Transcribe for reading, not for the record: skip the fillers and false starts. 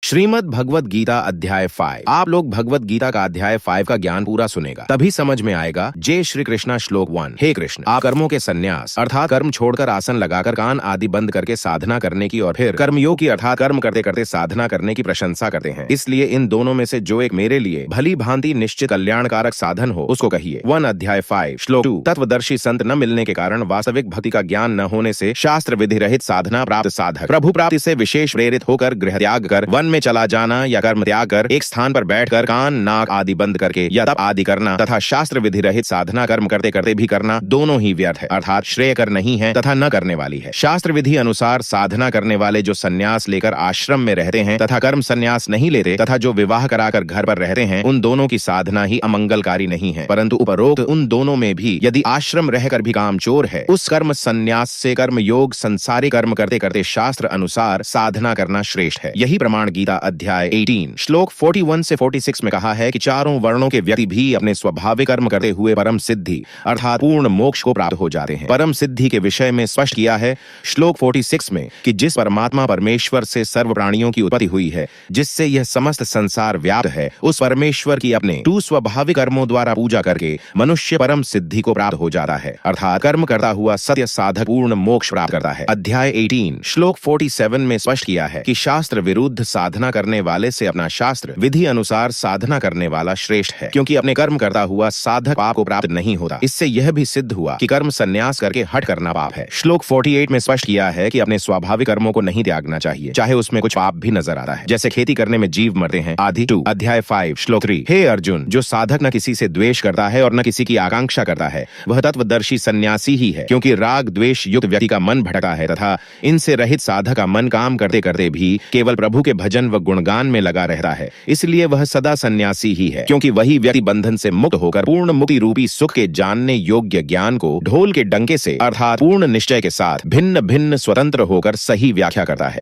श्रीमद् भगवत गीता अध्याय 5। आप लोग भगवत गीता का अध्याय 5 का ज्ञान पूरा सुनेगा तभी समझ में आएगा। जय श्री कृष्णा। श्लोक 1। हे कृष्ण, आप कर्मों के संन्यास अर्थात कर्म छोड़कर आसन लगाकर कान आदि बंद करके साधना करने की और फिर कर्मयोग की अर्थात कर्म करते करते साधना करने की प्रशंसा करते हैं। इसलिए इन दोनों में से जो एक मेरे लिए भली भांति निश्चित कल्याणकारक साधन हो उसको कहिए। 1 अध्याय 5 श्लोक 2। तत्वदर्शी संत न मिलने के कारण वास्तविक भक्ति का ज्ञान न होने से शास्त्र विधि रहित साधना प्राप्त साधक प्रभु प्राप्ति से विशेष प्रेरित होकर गृह त्याग कर वन में चला जाना या कर्म त्याग कर एक स्थान पर बैठकर कान नाक आदि बंद करके या तप आदि करना तथा शास्त्र विधि रहित साधना कर्म करते करते भी करना दोनों ही व्यर्थ है अर्थात श्रेयकर नहीं है तथा न करने वाली है। शास्त्र विधि अनुसार साधना करने वाले जो संन्यास लेकर आश्रम में रहते हैं तथा कर्म संन्यास नहीं लेते तथा जो विवाह कराकर घर पर रहते हैं उन दोनों की साधना ही अमंगलकारी नहीं है, परंतु उपरोक्त उन दोनों में भी यदि आश्रम रहकर भी कामचोर है उस कर्म संन्यास से कर्म योग संसारी कर्म करते करते शास्त्र अनुसार साधना करना श्रेष्ठ है। यही प्रमाण गीता अध्याय 18 श्लोक 41 से 46 में कहा है कि चारों वर्णों के व्यक्ति भी अपने स्वाभाविक कर्म करते हुए परम सिद्धि अर्थात पूर्ण मोक्ष को प्राप्त हो जाते हैं। परम सिद्धि के विषय में स्पष्ट किया है श्लोक 46 में कि जिस परमात्मा परमेश्वर से सर्व प्राणियों की उत्पत्ति हुई है, जिससे यह समस्त संसार व्याप्त है, उस परमेश्वर की अपने स्वाभाविक कर्मों द्वारा पूजा करके मनुष्य परम सिद्धि को प्राप्त हो जाता है अर्थात कर्म करता हुआ सत्य साधक पूर्ण मोक्ष प्राप्त करता है। अध्याय 18 श्लोक 47 में स्पष्ट किया है कि शास्त्र विरुद्ध साधना करने वाले से अपना शास्त्र विधि अनुसार साधना करने वाला श्रेष्ठ है, क्योंकि अपने कर्म करता हुआ साधक पाप को प्राप्त नहीं होता। इससे यह भी सिद्ध हुआ कि कर्म संन्यास करके हट करना पाप है। श्लोक 48 में स्पष्ट किया है कि अपने स्वाभाविक कर्मों को नहीं त्यागना चाहिए, चाहे उसमें कुछ पाप भी नजर आता है, जैसे खेती करने में जीव मरते हैं आदि। 2 अध्याय 5 श्लोक 3। हे अर्जुन, जो साधक न किसी से द्वेष करता है और न किसी की आकांक्षा करता है वह तत्वदर्शी सन्यासी ही है, क्योंकि राग द्वेष युक्त व्यक्ति का मन भटका है तथा इनसे रहित साधक का मन काम करते करते भी केवल प्रभु के भजन व गुणगान में लगा रहता है। इसलिए वह सदा सन्यासी ही है, क्योंकि वही व्यक्ति बंधन से मुक्त होकर पूर्ण मुक्ति रूपी सुख के जानने योग्य ज्ञान को ढोल के डंके से अर्थात पूर्ण निश्चय के साथ भिन्न भिन्न स्वतंत्र होकर सही व्याख्या करता है।